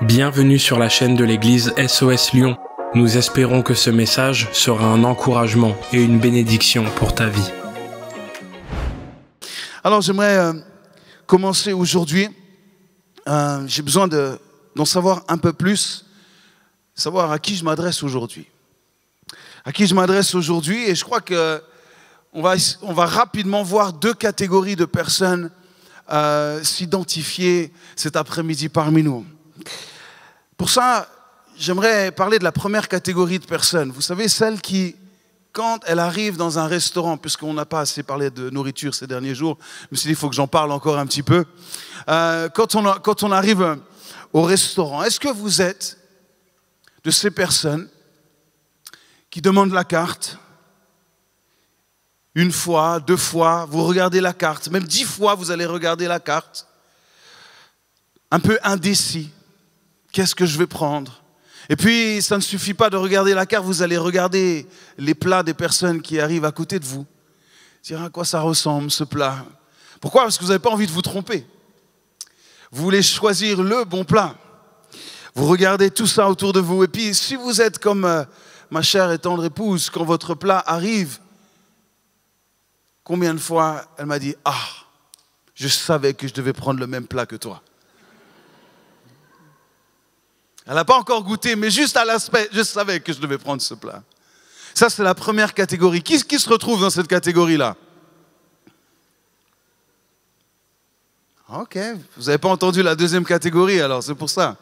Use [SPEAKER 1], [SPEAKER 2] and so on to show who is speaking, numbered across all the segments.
[SPEAKER 1] Bienvenue sur la chaîne de l'église SOS Lyon. Nous espérons que ce message sera un encouragement et une bénédiction pour ta vie.
[SPEAKER 2] Alors j'aimerais commencer aujourd'hui. J'ai besoin d'en savoir un peu plus, savoir à qui je m'adresse aujourd'hui. À qui je m'adresse aujourd'hui, et je crois qu'on va rapidement voir deux catégories de personnes s'identifier cet après-midi parmi nous. Pour ça, j'aimerais parler de la première catégorie de personnes. Vous savez, celles qui, quand elles arrivent dans un restaurant, puisqu'on n'a pas assez parlé de nourriture ces derniers jours, je me suis dit, il faut que j'en parle encore un petit peu. Quand on arrive au restaurant, est-ce que vous êtes de ces personnes qui demandent la carte une fois, deux fois, vous regardez la carte, même 10 fois vous allez regarder la carte, un peu indécis, qu'est-ce que je vais prendre? Et puis ça ne suffit pas de regarder la carte, vous allez regarder les plats des personnes qui arrivent à côté de vous, dire à quoi ça ressemble ce plat. Pourquoi? Parce que vous n'avez pas envie de vous tromper. Vous voulez choisir le bon plat. Vous regardez tout ça autour de vous. Et puis si vous êtes comme ma chère et tendre épouse, quand votre plat arrive, combien de fois elle m'a dit « Ah, je savais que je devais prendre le même plat que toi. » Elle n'a pas encore goûté, mais juste à l'aspect, je savais que je devais prendre ce plat. Ça, c'est la première catégorie. Qui se retrouve dans cette catégorie-là? Ok, vous n'avez pas entendu la deuxième catégorie, alors c'est pour ça.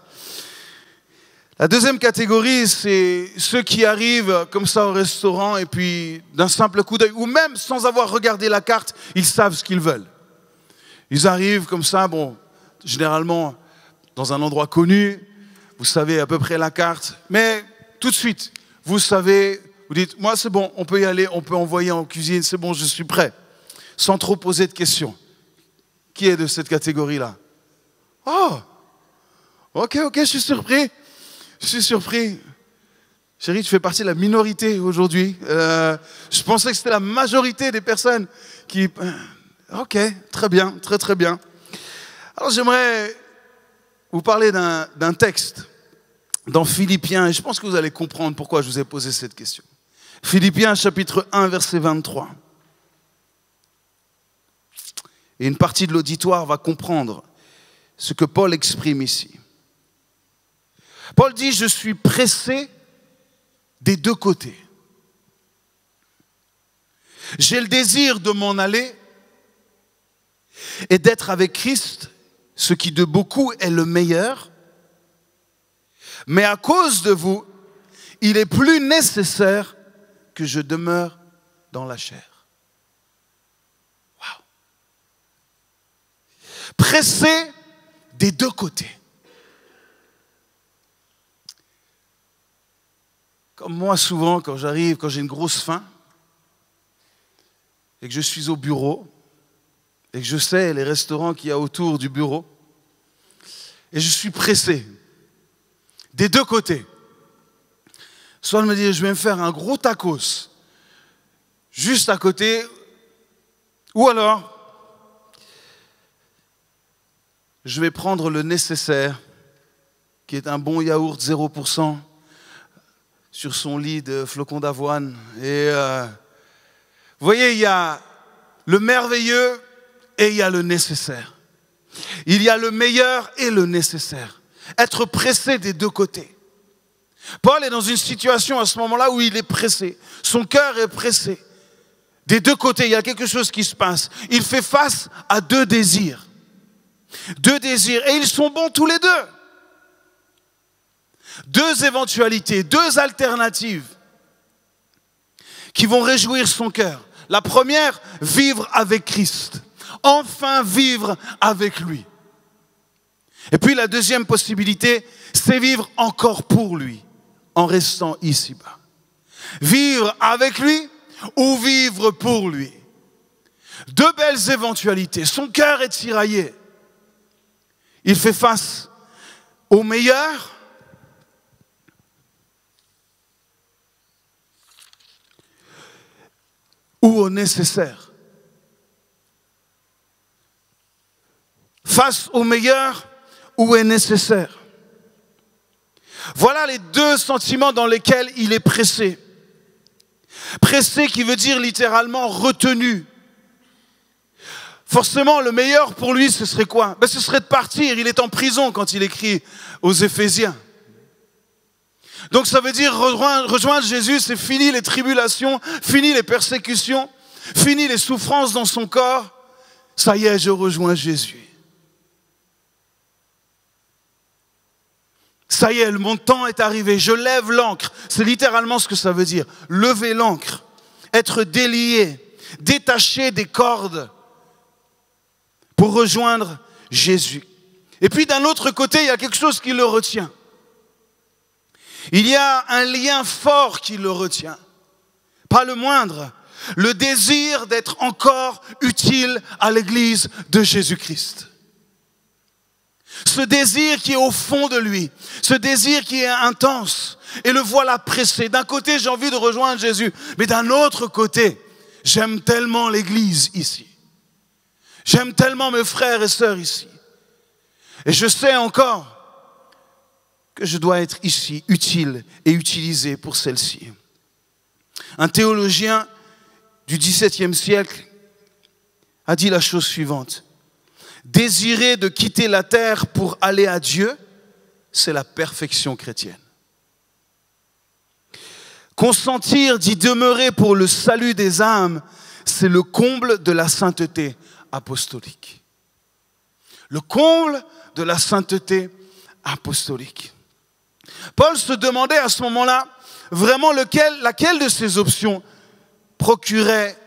[SPEAKER 2] La deuxième catégorie, c'est ceux qui arrivent comme ça au restaurant et puis d'un simple coup d'œil, ou même sans avoir regardé la carte, ils savent ce qu'ils veulent. Ils arrivent comme ça, bon, généralement dans un endroit connu, vous savez à peu près la carte, mais tout de suite, vous savez, vous dites, moi c'est bon, on peut y aller, on peut envoyer en cuisine, c'est bon, je suis prêt, sans trop poser de questions. Qui est de cette catégorie-là? Oh, ok, je suis surpris. Je suis surpris. Chérie, tu fais partie de la minorité aujourd'hui. Je pensais que c'était la majorité des personnes qui... Ok, très bien, très bien. Alors j'aimerais vous parler d'un texte dans Philippiens, et je pense que vous allez comprendre pourquoi je vous ai posé cette question. Philippiens chapitre 1, verset 23. Et une partie de l'auditoire va comprendre ce que Paul exprime ici. Paul dit, je suis pressé des deux côtés. J'ai le désir de m'en aller et d'être avec Christ, ce qui de beaucoup est le meilleur. Mais à cause de vous, il est plus nécessaire que je demeure dans la chair. Waouh! Pressé des deux côtés. Comme moi, souvent, quand j'arrive, quand j'ai une grosse faim, et que je suis au bureau, et que je sais les restaurants qu'il y a autour du bureau, et je suis pressé, des deux côtés. Soit je me dis, je vais me faire un gros tacos, juste à côté, ou alors, je vais prendre le nécessaire, qui est un bon yaourt 0%, sur son lit de flocons d'avoine. Et vous voyez, il y a le merveilleux et il y a le nécessaire. Il y a le meilleur et le nécessaire. Être pressé des deux côtés. Paul est dans une situation à ce moment-là où il est pressé. Son cœur est pressé. Des deux côtés, il y a quelque chose qui se passe. Il fait face à deux désirs. Deux désirs. Et ils sont bons tous les deux. Deux éventualités, deux alternatives qui vont réjouir son cœur. La première, vivre avec Christ. Enfin vivre avec lui. Et puis la deuxième possibilité, c'est vivre encore pour lui, en restant ici-bas. Vivre avec lui ou vivre pour lui. Deux belles éventualités. Son cœur est tiraillé. Il fait face au meilleur ou au nécessaire. Face au meilleur ou est nécessaire. Voilà les deux sentiments dans lesquels il est pressé. Pressé qui veut dire littéralement retenu. Forcément, le meilleur pour lui, ce serait quoi? Ce serait de partir. Il est en prison quand il écrit aux Éphésiens. Donc ça veut dire rejoindre Jésus, c'est fini les tribulations, fini les persécutions, fini les souffrances dans son corps. Ça y est, je rejoins Jésus. Ça y est, mon temps est arrivé, je lève l'ancre. C'est littéralement ce que ça veut dire. Lever l'ancre, être délié, détaché des cordes pour rejoindre Jésus. Et puis d'un autre côté, il y a quelque chose qui le retient. Il y a un lien fort qui le retient. Pas le moindre. Le désir d'être encore utile à l'Église de Jésus-Christ. Ce désir qui est au fond de lui, ce désir qui est intense, et le voilà pressé. D'un côté, j'ai envie de rejoindre Jésus, mais d'un autre côté, j'aime tellement l'Église ici. J'aime tellement mes frères et sœurs ici. Et je sais encore que je dois être ici, utile et utilisé pour celle-ci. Un théologien du XVIIe siècle a dit la chose suivante. Désirer de quitter la terre pour aller à Dieu, c'est la perfection chrétienne. Consentir d'y demeurer pour le salut des âmes, c'est le comble de la sainteté apostolique. Le comble de la sainteté apostolique. Paul se demandait à ce moment-là vraiment laquelle de ces options procurait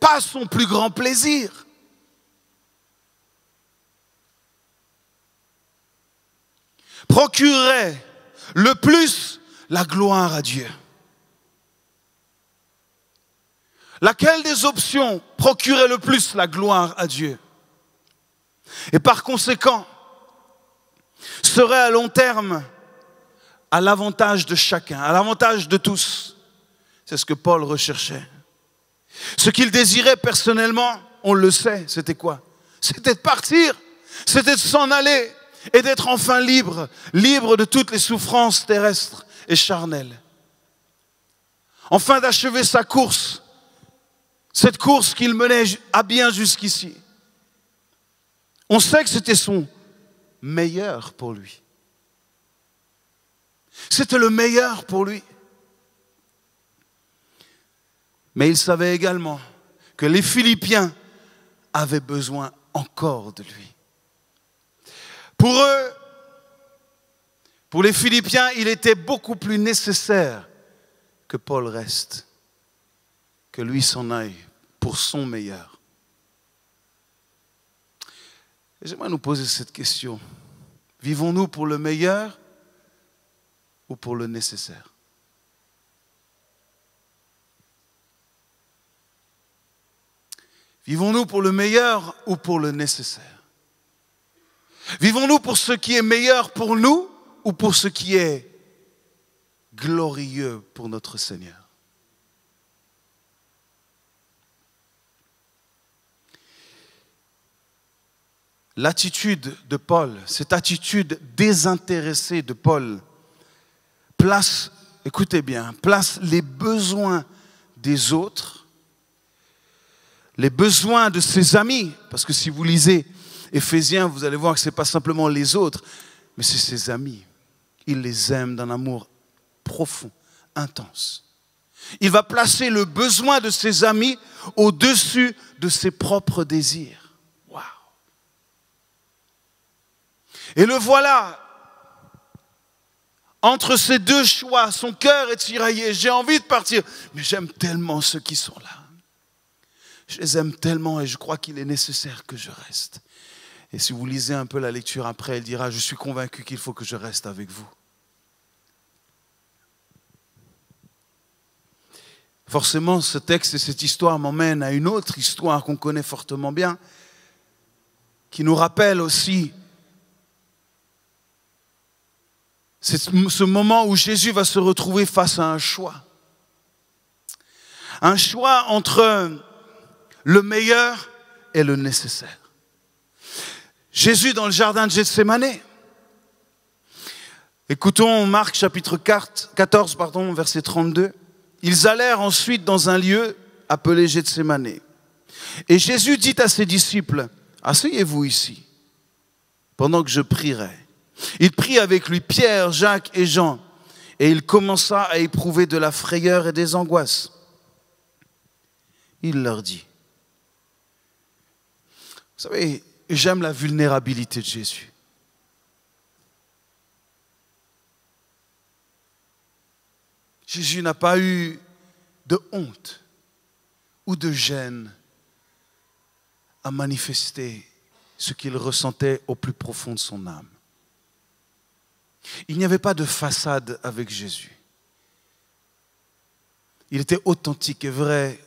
[SPEAKER 2] pas son plus grand plaisir. Procurerait le plus la gloire à Dieu. Laquelle des options procurait le plus la gloire à Dieu? Et par conséquent, serait à long terme à l'avantage de chacun, à l'avantage de tous. C'est ce que Paul recherchait. Ce qu'il désirait personnellement, on le sait, c'était quoi? C'était de partir, c'était de s'en aller et d'être enfin libre, libre de toutes les souffrances terrestres et charnelles. Enfin d'achever sa course, cette course qu'il menait à bien jusqu'ici. On sait que c'était son meilleur pour lui. C'était le meilleur pour lui. Mais il savait également que les Philippiens avaient besoin encore de lui. Pour eux, pour les Philippiens, il était beaucoup plus nécessaire que Paul reste, que lui s'en aille pour son meilleur. Et j'aimerais nous poser cette question. Vivons-nous pour le meilleur ou pour le nécessaire? Vivons-nous pour le meilleur ou pour le nécessaire? Vivons-nous pour ce qui est meilleur pour nous ou pour ce qui est glorieux pour notre Seigneur? L'attitude de Paul, cette attitude désintéressée de Paul, place, écoutez bien, place les besoins des autres, les besoins de ses amis, parce que si vous lisez Éphésiens, vous allez voir que ce n'est pas simplement les autres, mais c'est ses amis. Il les aime d'un amour profond, intense. Il va placer le besoin de ses amis au-dessus de ses propres désirs. Waouh! Et le voilà, entre ces deux choix, son cœur est tiraillé. J'ai envie de partir, mais j'aime tellement ceux qui sont là. Je les aime tellement et je crois qu'il est nécessaire que je reste. Et si vous lisez un peu la lecture après, elle dira, je suis convaincu qu'il faut que je reste avec vous. Forcément, ce texte et cette histoire m'emmènent à une autre histoire qu'on connaît fortement bien, qui nous rappelle aussi ce moment où Jésus va se retrouver face à un choix. Un choix entre le meilleur et le nécessaire. Jésus dans le jardin de Gethsémané, Écoutons Marc chapitre 14, verset 32. Ils allèrent ensuite dans un lieu appelé Gethsémane. Et Jésus dit à ses disciples, « Asseyez-vous ici, pendant que je prierai. » Il prit avec lui Pierre, Jacques et Jean, et il commença à éprouver de la frayeur et des angoisses. Il leur dit, vous savez, j'aime la vulnérabilité de Jésus. Jésus n'a pas eu de honte ou de gêne à manifester ce qu'il ressentait au plus profond de son âme. Il n'y avait pas de façade avec Jésus. Il était authentique et vrai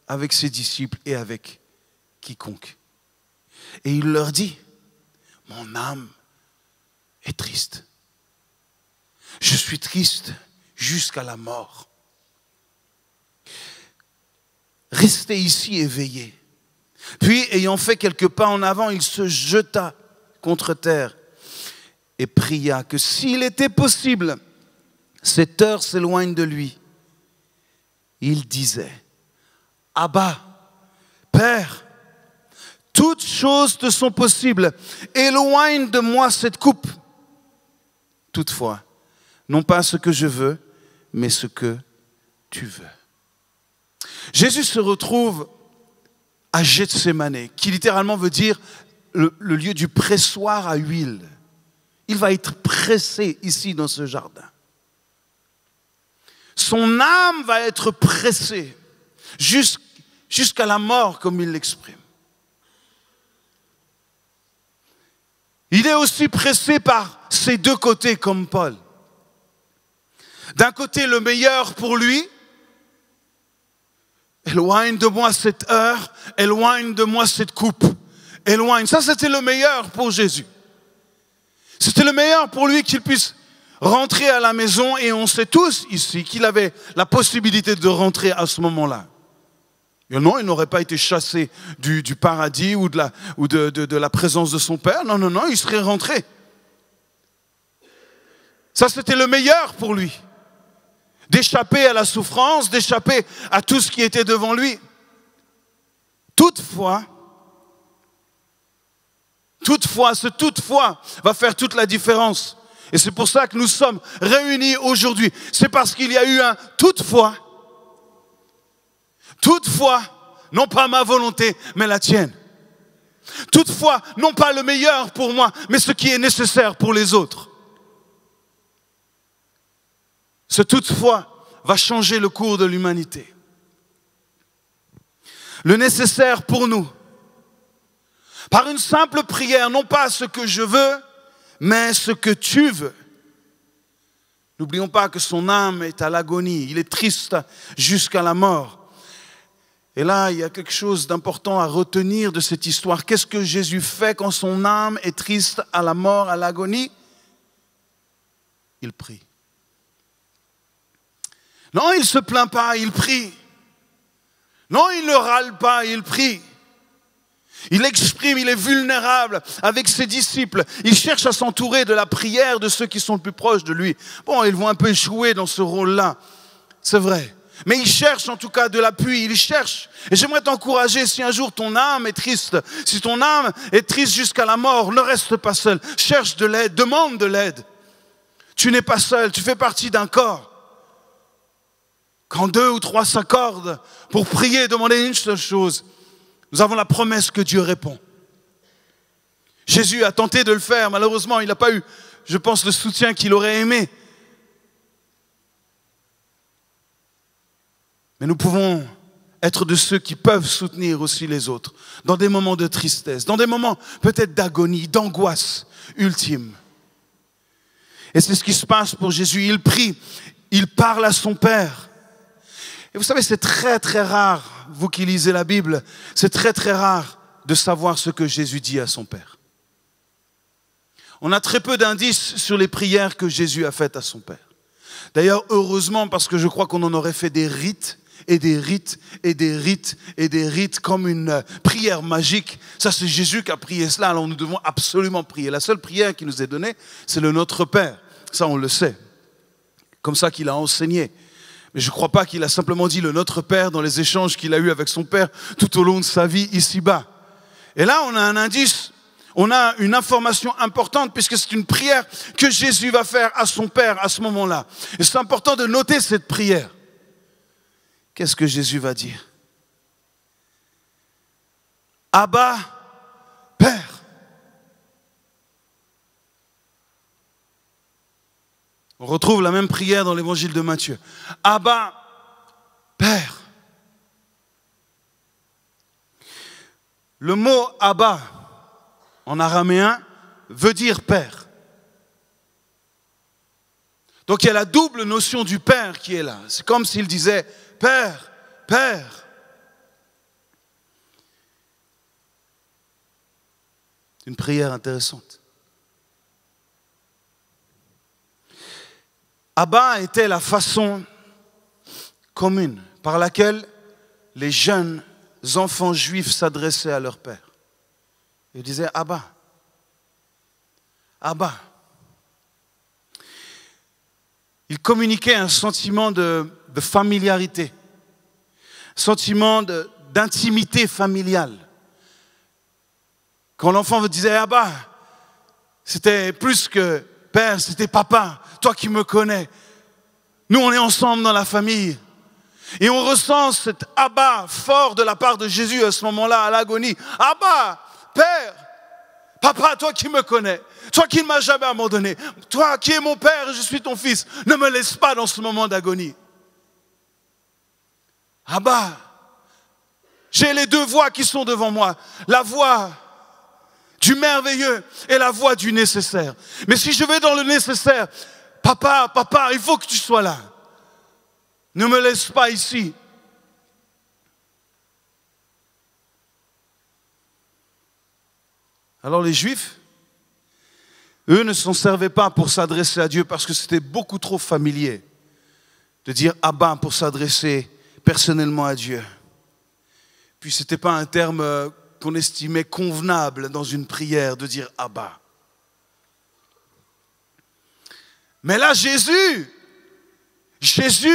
[SPEAKER 2] avec ses disciples et avec quiconque. Et il leur dit, mon âme est triste. Je suis triste jusqu'à la mort. Restez ici et veillez. Puis, ayant fait quelques pas en avant, il se jeta contre terre et pria que s'il était possible, cette heure s'éloigne de lui. Il disait, Abba, Père, toutes choses te sont possibles, éloigne de moi cette coupe. Toutefois, non pas ce que je veux, mais ce que tu veux. Jésus se retrouve à Gethsémane, qui littéralement veut dire le lieu du pressoir à huile. Il va être pressé ici dans ce jardin. Son âme va être pressée jusqu'à la mort, comme il l'exprime. Il est aussi pressé par ses deux côtés, comme Paul. D'un côté, le meilleur pour lui. Éloigne de moi cette heure, éloigne de moi cette coupe. Éloigne. Ça, c'était le meilleur pour Jésus. C'était le meilleur pour lui qu'il puisse rentrer à la maison, et on sait tous ici qu'il avait la possibilité de rentrer à ce moment-là. Et non, il n'aurait pas été chassé du paradis ou de la présence de son Père. Non, non, non, il serait rentré. Ça, c'était le meilleur pour lui. D'échapper à la souffrance, d'échapper à tout ce qui était devant lui. Toutefois, ce toutefois va faire toute la différence. Et c'est pour ça que nous sommes réunis aujourd'hui. C'est parce qu'il y a eu un toutefois. Toutefois, non pas ma volonté, mais la tienne. Toutefois, non pas le meilleur pour moi, mais ce qui est nécessaire pour les autres. Ce toutefois va changer le cours de l'humanité. Le nécessaire pour nous. Par une simple prière, non pas ce que je veux, mais ce que tu veux. N'oublions pas que son âme est à l'agonie, il est triste jusqu'à la mort. Et là, il y a quelque chose d'important à retenir de cette histoire. Qu'est-ce que Jésus fait quand son âme est triste à la mort, à l'agonie? Il prie. Non, il ne se plaint pas, il prie. Non, il ne râle pas, il prie. Il exprime, il est vulnérable avec ses disciples. Il cherche à s'entourer de la prière de ceux qui sont le plus proches de lui. Bon, ils vont un peu échouer dans ce rôle-là, c'est vrai. Mais il cherche en tout cas de l'appui, il cherche. Et j'aimerais t'encourager, si un jour ton âme est triste, si ton âme est triste jusqu'à la mort, ne reste pas seul. Cherche de l'aide, demande de l'aide. Tu n'es pas seul, tu fais partie d'un corps. Quand 2 ou 3 s'accordent pour prier et demander une seule chose, nous avons la promesse que Dieu répond. Jésus a tenté de le faire, malheureusement, il n'a pas eu, je pense, le soutien qu'il aurait aimé. Mais nous pouvons être de ceux qui peuvent soutenir aussi les autres, dans des moments de tristesse, dans des moments peut-être d'agonie, d'angoisse ultime. Et c'est ce qui se passe pour Jésus. Il prie, il parle à son Père. Et vous savez, c'est très très rare, vous qui lisez la Bible, c'est très très rare de savoir ce que Jésus dit à son Père. On a très peu d'indices sur les prières que Jésus a faites à son Père. D'ailleurs, heureusement, parce que je crois qu'on en aurait fait des rites, et des rites, et des rites, et des rites, comme une prière magique. Ça, c'est Jésus qui a prié cela, alors nous devons absolument prier. La seule prière qui nous est donnée, c'est le Notre Père. Ça, on le sait. Comme ça qu'il a enseigné. Mais je ne crois pas qu'il a simplement dit le Notre Père dans les échanges qu'il a eus avec son Père tout au long de sa vie ici-bas. Et là, on a un indice, on a une information importante puisque c'est une prière que Jésus va faire à son Père à ce moment-là. Et c'est important de noter cette prière. Qu'est-ce que Jésus va dire? Abba, Père. On retrouve la même prière dans l'évangile de Matthieu. Abba, Père. Le mot Abba, en araméen, veut dire Père. Donc il y a la double notion du Père qui est là. C'est comme s'il disait Père, Père. Une prière intéressante. Abba était la façon commune par laquelle les jeunes enfants juifs s'adressaient à leur père. Ils disaient Abba. Abba. Ils communiquaient un sentiment de familiarité, un sentiment d'intimité familiale. Quand l'enfant disait Abba, c'était plus que Père, c'était papa, toi qui me connais. Nous, on est ensemble dans la famille. Et on ressent cet Abba fort de la part de Jésus à ce moment-là, à l'agonie. Abba, Père, papa, toi qui me connais, toi qui ne m'as jamais abandonné, toi qui es mon Père et je suis ton Fils, ne me laisse pas dans ce moment d'agonie. Abba, j'ai les deux voix qui sont devant moi. La voix du merveilleux et la voie du nécessaire. Mais si je vais dans le nécessaire, papa, il faut que tu sois là. Ne me laisse pas ici. Alors les Juifs, eux ne s'en servaient pas pour s'adresser à Dieu parce que c'était beaucoup trop familier de dire Abba pour s'adresser personnellement à Dieu. Puis ce n'était pas un terme qu'on estimait convenable dans une prière de dire Abba. Mais là, Jésus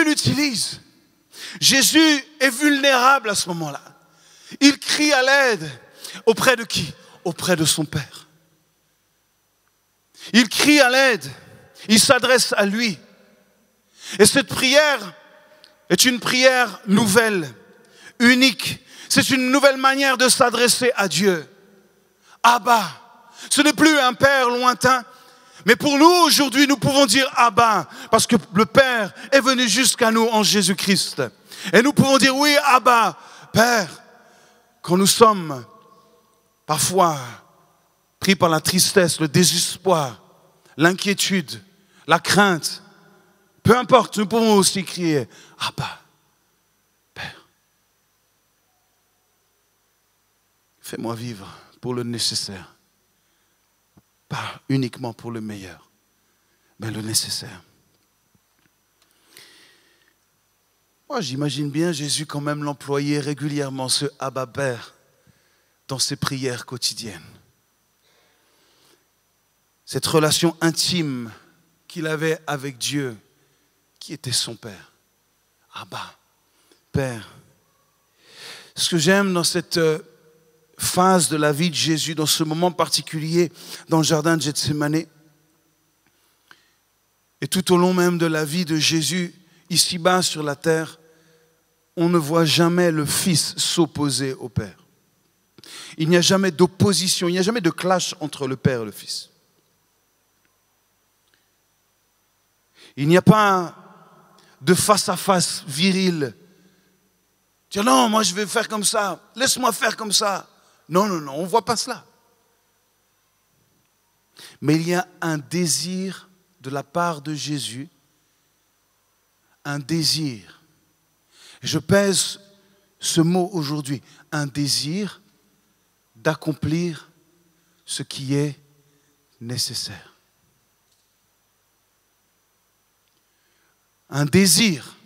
[SPEAKER 2] l'utilise. Jésus est vulnérable à ce moment-là. Il crie à l'aide. Auprès de qui? Auprès de son Père. Il crie à l'aide. Il s'adresse à lui. Et cette prière est une prière nouvelle, unique. C'est une nouvelle manière de s'adresser à Dieu. Abba. Ce n'est plus un Père lointain. Mais pour nous, aujourd'hui, nous pouvons dire Abba, parce que le Père est venu jusqu'à nous en Jésus-Christ. Et nous pouvons dire oui, Abba, Père, quand nous sommes parfois pris par la tristesse, le désespoir, l'inquiétude, la crainte, peu importe, nous pouvons aussi crier Abba, Père. Fais-moi vivre pour le nécessaire. Pas uniquement pour le meilleur, mais le nécessaire. Moi, j'imagine bien Jésus quand même l'employer régulièrement, ce Abba Père, dans ses prières quotidiennes. Cette relation intime qu'il avait avec Dieu, qui était son Père. Abba, Père. Ce que j'aime dans cette phase de la vie de Jésus, dans ce moment particulier, dans le jardin de Gethsémani, et tout au long même de la vie de Jésus, ici-bas sur la terre, on ne voit jamais le Fils s'opposer au Père. Il n'y a jamais d'opposition, il n'y a jamais de clash entre le Père et le Fils. Il n'y a pas de face-à-face viril. Tiens, non, moi je vais faire comme ça, laisse-moi faire comme ça. Non, on ne voit pas cela. Mais il y a un désir de la part de Jésus, un désir. Je pèse ce mot aujourd'hui, un désir d'accomplir ce qui est nécessaire. Un désir.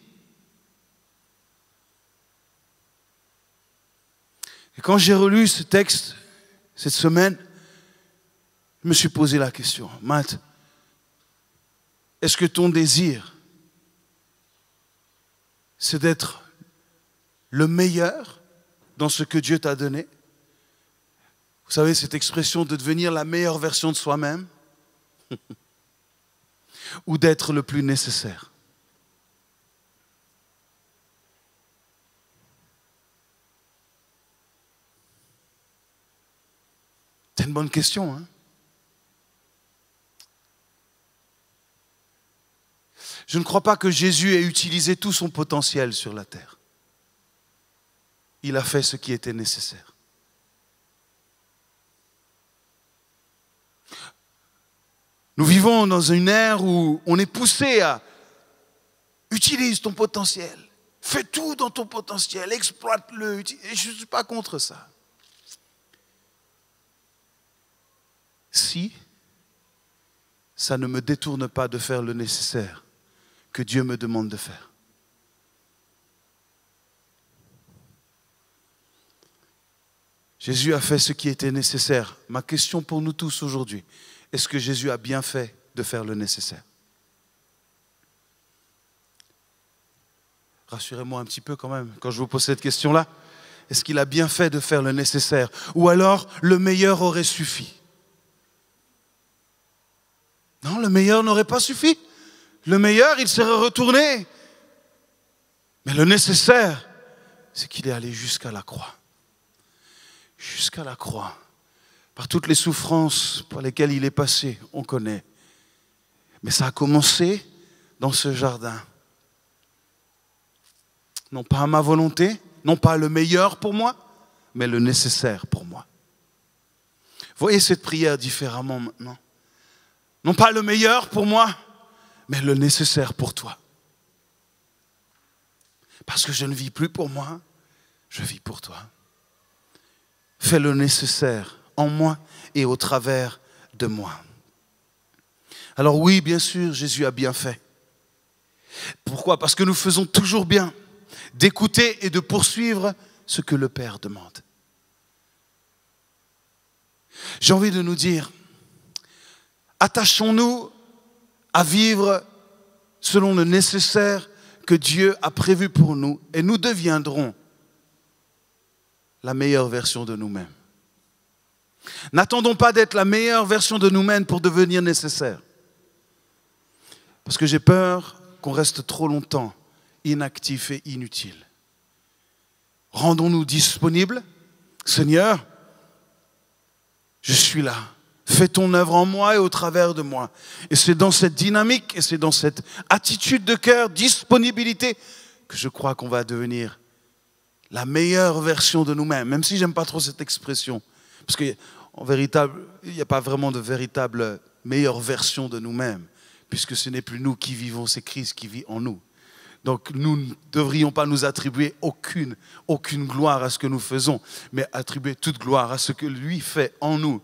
[SPEAKER 2] Et quand j'ai relu ce texte cette semaine, je me suis posé la question, Matt, Est-ce que ton désir, c'est d'être le meilleur dans ce que Dieu t'a donné? Vous savez, cette expression de devenir la meilleure version de soi-même ou d'être le plus nécessaire? C'est une bonne question, hein? Je ne crois pas que Jésus ait utilisé tout son potentiel sur la terre. Il a fait ce qui était nécessaire. Nous vivons dans une ère où on est poussé à utilise ton potentiel, fais tout dans ton potentiel, exploite-le. Et je ne suis pas contre ça. Si ça ne me détourne pas de faire le nécessaire que Dieu me demande de faire. Jésus a fait ce qui était nécessaire. Ma question pour nous tous aujourd'hui, est-ce que Jésus a bien fait de faire le nécessaire? Rassurez-moi un petit peu quand même quand je vous pose cette question-là. Est-ce qu'il a bien fait de faire le nécessaire? Ou alors le meilleur aurait suffi? Non, le meilleur n'aurait pas suffi. Le meilleur, il serait retourné. Mais le nécessaire, c'est qu'il est allé jusqu'à la croix. Jusqu'à la croix. Par toutes les souffrances par lesquelles il est passé, on connaît. Mais ça a commencé dans ce jardin. Non pas à ma volonté, non pas le meilleur pour moi, mais le nécessaire pour moi. Voyez cette prière différemment maintenant. Non pas le meilleur pour moi, mais le nécessaire pour toi. Parce que je ne vis plus pour moi, je vis pour toi. Fais le nécessaire en moi et au travers de moi. Alors oui, bien sûr, Jésus a bien fait. Pourquoi? Parce que nous faisons toujours bien d'écouter et de poursuivre ce que le Père demande. J'ai envie de nous dire, attachons-nous à vivre selon le nécessaire que Dieu a prévu pour nous et nous deviendrons la meilleure version de nous-mêmes. N'attendons pas d'être la meilleure version de nous-mêmes pour devenir nécessaire. Parce que j'ai peur qu'on reste trop longtemps inactif et inutile. Rendons-nous disponibles. Seigneur, je suis là. Fais ton œuvre en moi et au travers de moi. Et c'est dans cette dynamique et c'est dans cette attitude de cœur, disponibilité, que je crois qu'on va devenir la meilleure version de nous-mêmes. Même si j'aime pas trop cette expression. Parce qu'en véritable, il n'y a pas vraiment de véritable meilleure version de nous-mêmes. Puisque ce n'est plus nous qui vivons, c'est Christ qui vit en nous. Donc nous ne devrions pas nous attribuer aucune gloire à ce que nous faisons, mais attribuer toute gloire à ce que lui fait en nous.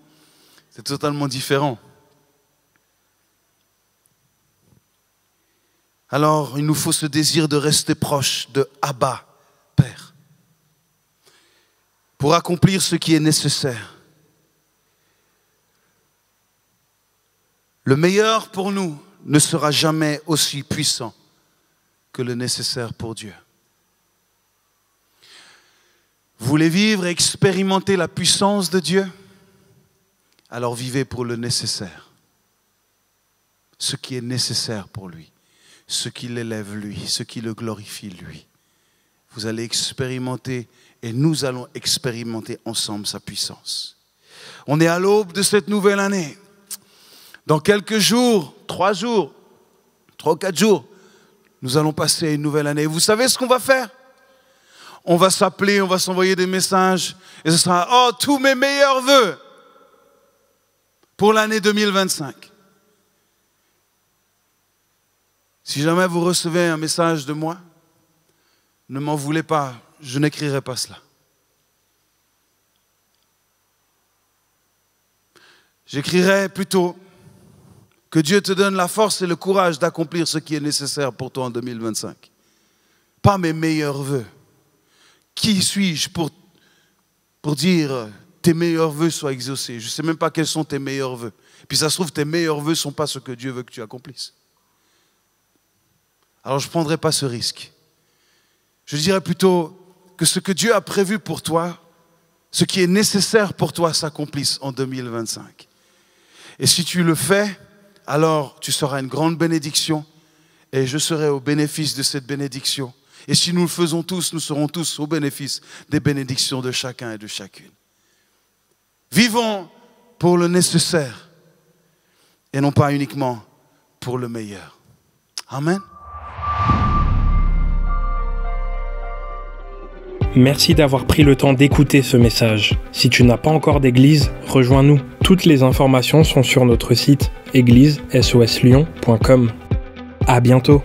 [SPEAKER 2] C'est totalement différent. Alors, il nous faut ce désir de rester proche de Abba, Père, pour accomplir ce qui est nécessaire. Le meilleur pour nous ne sera jamais aussi puissant que le nécessaire pour Dieu. Vous voulez vivre et expérimenter la puissance de Dieu? Alors vivez pour le nécessaire. Ce qui est nécessaire pour lui. Ce qui l'élève lui. Ce qui le glorifie lui. Vous allez expérimenter et nous allons expérimenter ensemble sa puissance. On est à l'aube de cette nouvelle année. Dans quelques jours, 3 ou 4 jours, nous allons passer à une nouvelle année. Et vous savez ce qu'on va faire? On va s'appeler, on va s'envoyer des messages. Et ce sera, oh, tous mes meilleurs vœux pour l'année 2025. Si jamais vous recevez un message de moi, ne m'en voulez pas, je n'écrirai pas cela. J'écrirai plutôt que Dieu te donne la force et le courage d'accomplir ce qui est nécessaire pour toi en 2025. Pas mes meilleurs vœux. Qui suis-je pour dire tes meilleurs vœux soient exaucés? Je ne sais même pas quels sont tes meilleurs vœux. Puis ça se trouve, tes meilleurs vœux ne sont pas ce que Dieu veut que tu accomplisses. alors je ne prendrai pas ce risque. Je dirais plutôt que ce que Dieu a prévu pour toi, ce qui est nécessaire pour toi s'accomplisse en 2025. Et si tu le fais, alors tu seras une grande bénédiction et je serai au bénéfice de cette bénédiction. Et si nous le faisons tous, nous serons tous au bénéfice des bénédictions de chacun et de chacune. Vivons pour le nécessaire et non pas uniquement pour le meilleur. Amen.
[SPEAKER 1] Merci d'avoir pris le temps d'écouter ce message. Si tu n'as pas encore d'église, rejoins-nous. Toutes les informations sont sur notre site église-soslyon.com. À bientôt.